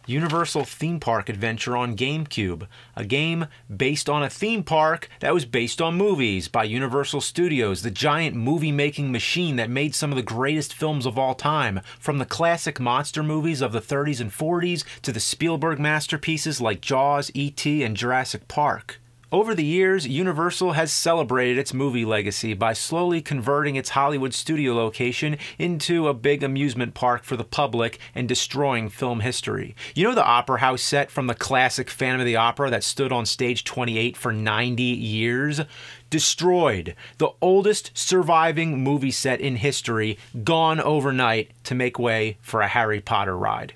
Universal Theme Park Adventure on GameCube, a game based on a theme park that was based on movies by Universal Studios, the giant movie-making machine that made some of the greatest films of all time, from the classic monster movies of the 30s and 40s to the Spielberg masterpieces like Jaws, E.T., and Jurassic Park. Over the years, Universal has celebrated its movie legacy by slowly converting its Hollywood studio location into a big amusement park for the public and destroying film history. You know the Opera House set from the classic Phantom of the Opera that stood on stage 28 for 90 years? Destroyed. The oldest surviving movie set in history, gone overnight to make way for a Harry Potter ride.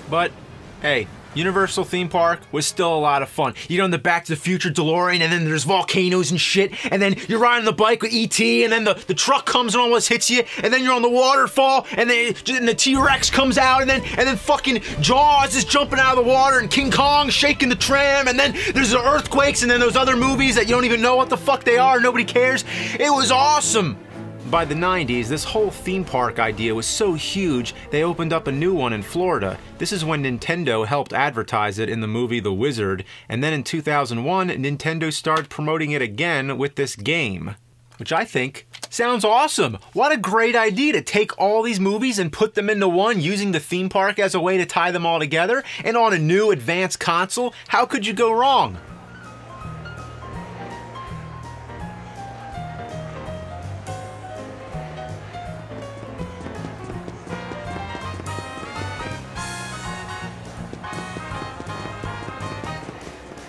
But, hey, Universal Theme Park was still a lot of fun. You get on the Back to the Future DeLorean, and then there's volcanoes and shit, and then you're riding the bike with E.T., and then the truck comes and almost hits you, and then you're on the waterfall, and then the T-Rex comes out, and then fucking Jaws is jumping out of the water, and King Kong shaking the tram, and then there's the earthquakes, and then those other movies that you don't even know what the fuck they are, nobody cares. It was awesome! By the 90s, this whole theme park idea was so huge, they opened up a new one in Florida. This is when Nintendo helped advertise it in the movie The Wizard, and then in 2001, Nintendo started promoting it again with this game, which I think sounds awesome. What a great idea to take all these movies and put them into one, using the theme park as a way to tie them all together, and on a new advanced console. How could you go wrong?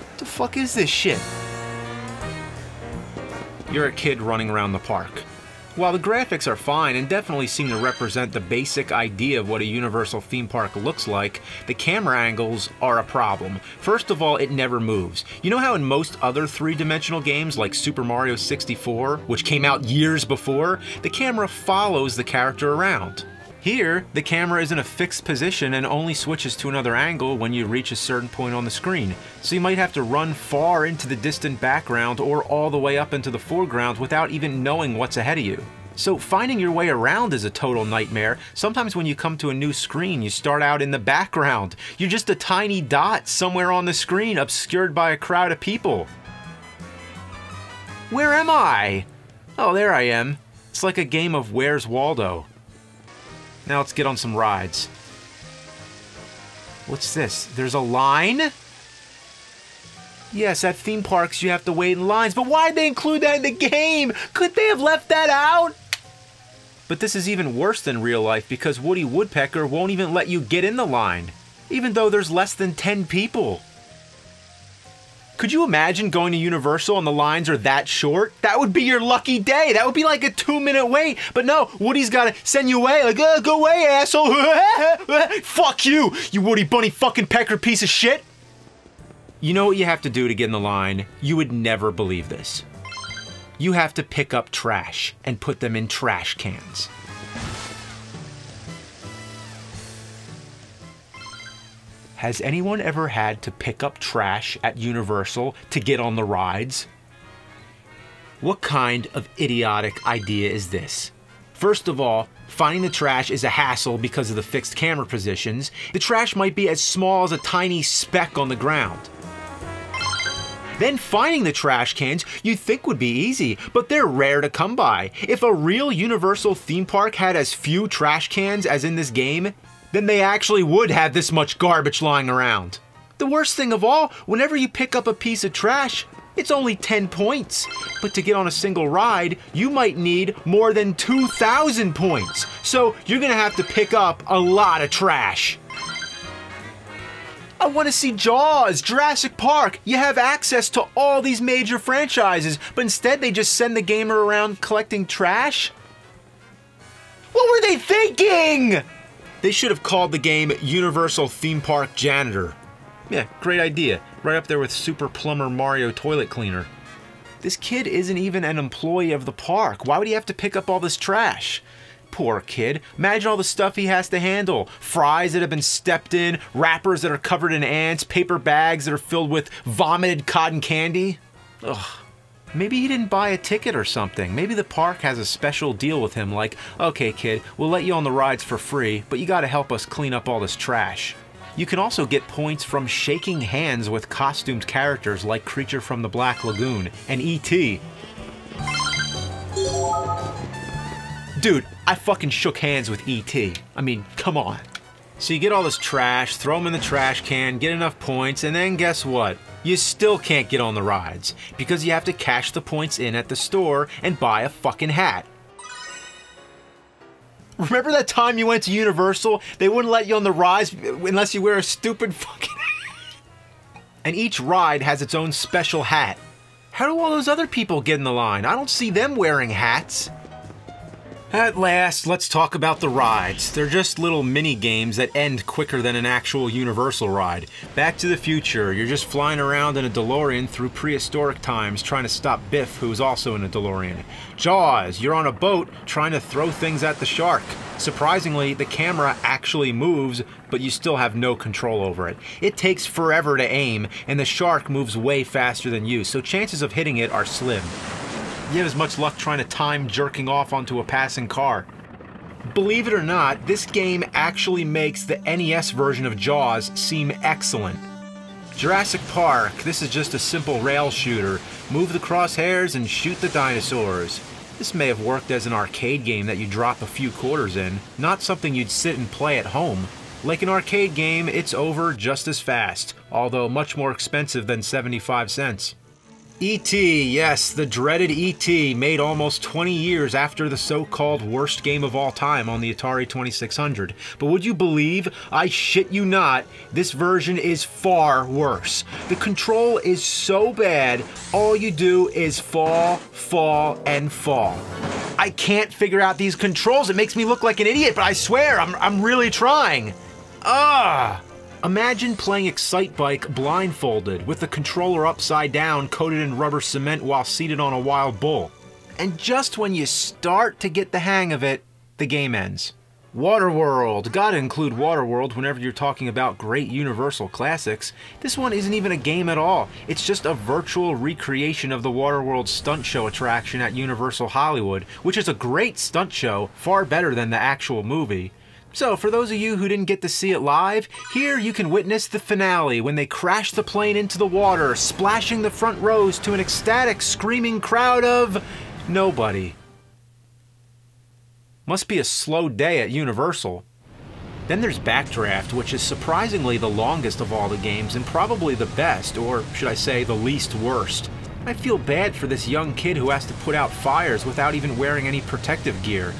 What the fuck is this shit? You're a kid running around the park. While the graphics are fine and definitely seem to represent the basic idea of what a Universal theme park looks like, the camera angles are a problem. First of all, it never moves. You know how in most other three-dimensional games like Super Mario 64, which came out years before, the camera follows the character around? Here, the camera is in a fixed position and only switches to another angle when you reach a certain point on the screen. So you might have to run far into the distant background or all the way up into the foreground without even knowing what's ahead of you. So finding your way around is a total nightmare. Sometimes when you come to a new screen, you start out in the background. You're just a tiny dot somewhere on the screen, obscured by a crowd of people. Where am I? Oh, there I am. It's like a game of Where's Waldo. Now let's get on some rides. What's this? There's a line? Yes, at theme parks you have to wait in lines, but why'd they include that in the game? Could they have left that out? But this is even worse than real life because Woody Woodpecker won't even let you get in the line, even though there's less than 10 people. Could you imagine going to Universal and the lines are that short? That would be your lucky day. That would be like a 2-minute wait. But no, Woody's gotta send you away. Like, go away, asshole. Fuck you, you Woody Bunny fucking Pecker piece of shit. You know what you have to do to get in the line? You would never believe this. You have to pick up trash and put them in trash cans. Has anyone ever had to pick up trash at Universal to get on the rides? What kind of idiotic idea is this? First of all, finding the trash is a hassle because of the fixed camera positions. The trash might be as small as a tiny speck on the ground. Then finding the trash cans you'd think would be easy, but they're rare to come by. If a real Universal theme park had as few trash cans as in this game, then they actually would have this much garbage lying around. The worst thing of all, whenever you pick up a piece of trash, it's only 10 points. But to get on a single ride, you might need more than 2,000 points. So you're gonna have to pick up a lot of trash. I want to see Jaws, Jurassic Park. You have access to all these major franchises, but instead they just send the gamer around collecting trash? What were they thinking? They should have called the game Universal Theme Park Janitor. Yeah, great idea. Right up there with Super Plumber Mario Toilet Cleaner. This kid isn't even an employee of the park. Why would he have to pick up all this trash? Poor kid. Imagine all the stuff he has to handle. Fries that have been stepped in, wrappers that are covered in ants, paper bags that are filled with vomited cotton candy. Ugh. Maybe he didn't buy a ticket or something. Maybe the park has a special deal with him like, okay kid, we'll let you on the rides for free, but you gotta help us clean up all this trash. You can also get points from shaking hands with costumed characters like Creature from the Black Lagoon and E.T. Dude, I fucking shook hands with E.T. I mean, come on. So you get all this trash, throw them in the trash can, get enough points, and then guess what? You still can't get on the rides because you have to cash the points in at the store and buy a fucking hat. Remember that time you went to Universal? They wouldn't let you on the rides unless you wear a stupid fucking hat. And each ride has its own special hat. How do all those other people get in the line? I don't see them wearing hats. At last, let's talk about the rides. They're just little mini games that end quicker than an actual Universal ride. Back to the Future, you're just flying around in a DeLorean through prehistoric times trying to stop Biff, who's also in a DeLorean. Jaws, you're on a boat trying to throw things at the shark. Surprisingly, the camera actually moves, but you still have no control over it. It takes forever to aim, and the shark moves way faster than you, so chances of hitting it are slim. You have as much luck trying to time jerking off onto a passing car. Believe it or not, this game actually makes the NES version of Jaws seem excellent. Jurassic Park, this is just a simple rail shooter. Move the crosshairs and shoot the dinosaurs. This may have worked as an arcade game that you drop a few quarters in, not something you'd sit and play at home. Like an arcade game, it's over just as fast, although much more expensive than 75 cents. E.T., yes, the dreaded E.T., made almost 20 years after the so-called worst game of all time on the Atari 2600. But would you believe, I shit you not, this version is far worse. The control is so bad, all you do is fall, fall, and fall. I can't figure out these controls. It makes me look like an idiot, but I swear, I'm really trying. Ah! Imagine playing Excitebike blindfolded, with the controller upside down coated in rubber cement while seated on a wild bull. And just when you start to get the hang of it, the game ends. Waterworld. Gotta include Waterworld whenever you're talking about great Universal classics. This one isn't even a game at all. It's just a virtual recreation of the Waterworld stunt show attraction at Universal Hollywood, which is a great stunt show, far better than the actual movie. So, for those of you who didn't get to see it live, here you can witness the finale when they crash the plane into the water, splashing the front rows to an ecstatic, screaming crowd of nobody. Must be a slow day at Universal. Then there's Backdraft, which is surprisingly the longest of all the games and probably the best, or should I say the least worst. I feel bad for this young kid who has to put out fires without even wearing any protective gear.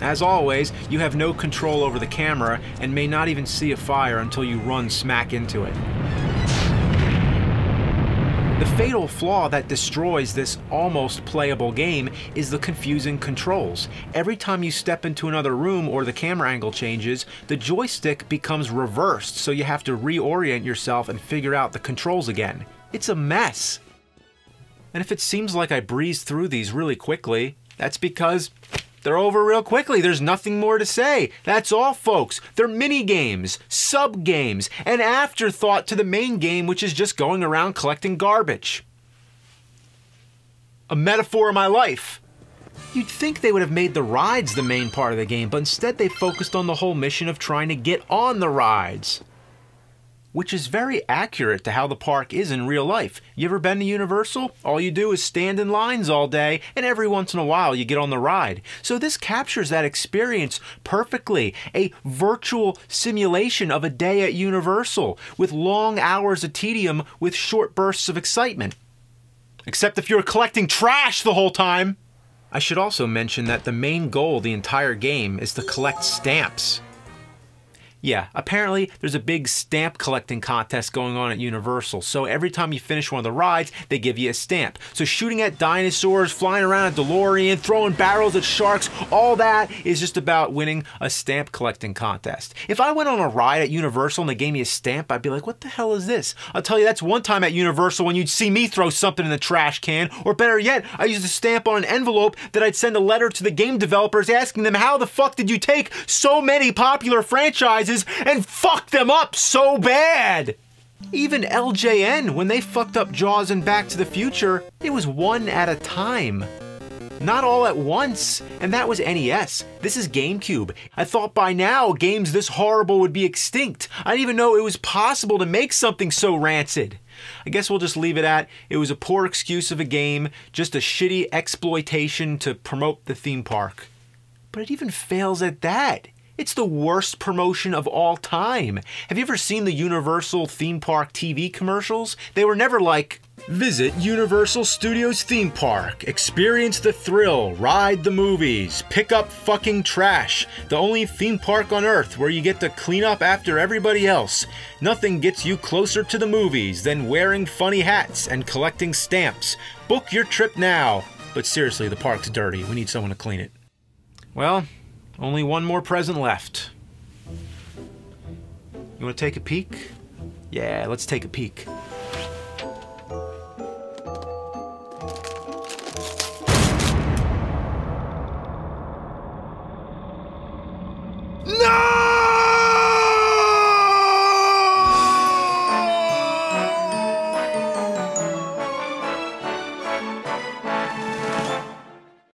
As always, you have no control over the camera and may not even see a fire until you run smack into it. The fatal flaw that destroys this almost playable game is the confusing controls. Every time you step into another room or the camera angle changes, the joystick becomes reversed, so you have to reorient yourself and figure out the controls again. It's a mess. And if it seems like I breezed through these really quickly, that's because they're over real quickly. There's nothing more to say. That's all, folks. They're mini-games, sub-games, an afterthought to the main game, which is just going around collecting garbage. A metaphor of my life. You'd think they would have made the rides the main part of the game, but instead they focused on the whole mission of trying to get on the rides. Which is very accurate to how the park is in real life. You ever been to Universal? All you do is stand in lines all day, and every once in a while you get on the ride. So this captures that experience perfectly. A virtual simulation of a day at Universal, with long hours of tedium with short bursts of excitement. Except if you're collecting trash the whole time. I should also mention that the main goal of the entire game is to collect stamps. Yeah, apparently there's a big stamp collecting contest going on at Universal, so every time you finish one of the rides, they give you a stamp. So shooting at dinosaurs, flying around a DeLorean, throwing barrels at sharks, all that is just about winning a stamp collecting contest. If I went on a ride at Universal and they gave me a stamp, I'd be like, what the hell is this? I'll tell you, that's one time at Universal when you'd see me throw something in the trash can, or better yet, I used a stamp on an envelope that I'd send a letter to the game developers asking them, how the fuck did you take so many popular franchises and fuck them up so bad? Even LJN, when they fucked up Jaws and Back to the Future, it was one at a time. Not all at once, and that was NES. This is GameCube. I thought by now games this horrible would be extinct. I didn't even know it was possible to make something so rancid. I guess we'll just leave it at, it was a poor excuse of a game, just a shitty exploitation to promote the theme park. But it even fails at that. It's the worst promotion of all time. Have you ever seen the Universal theme park TV commercials? They were never like, visit Universal Studios theme park, experience the thrill, ride the movies, pick up fucking trash, the only theme park on earth where you get to clean up after everybody else. Nothing gets you closer to the movies than wearing funny hats and collecting stamps. Book your trip now. But seriously, the park's dirty. We need someone to clean it. Well, only one more present left. You want to take a peek? Yeah, let's take a peek.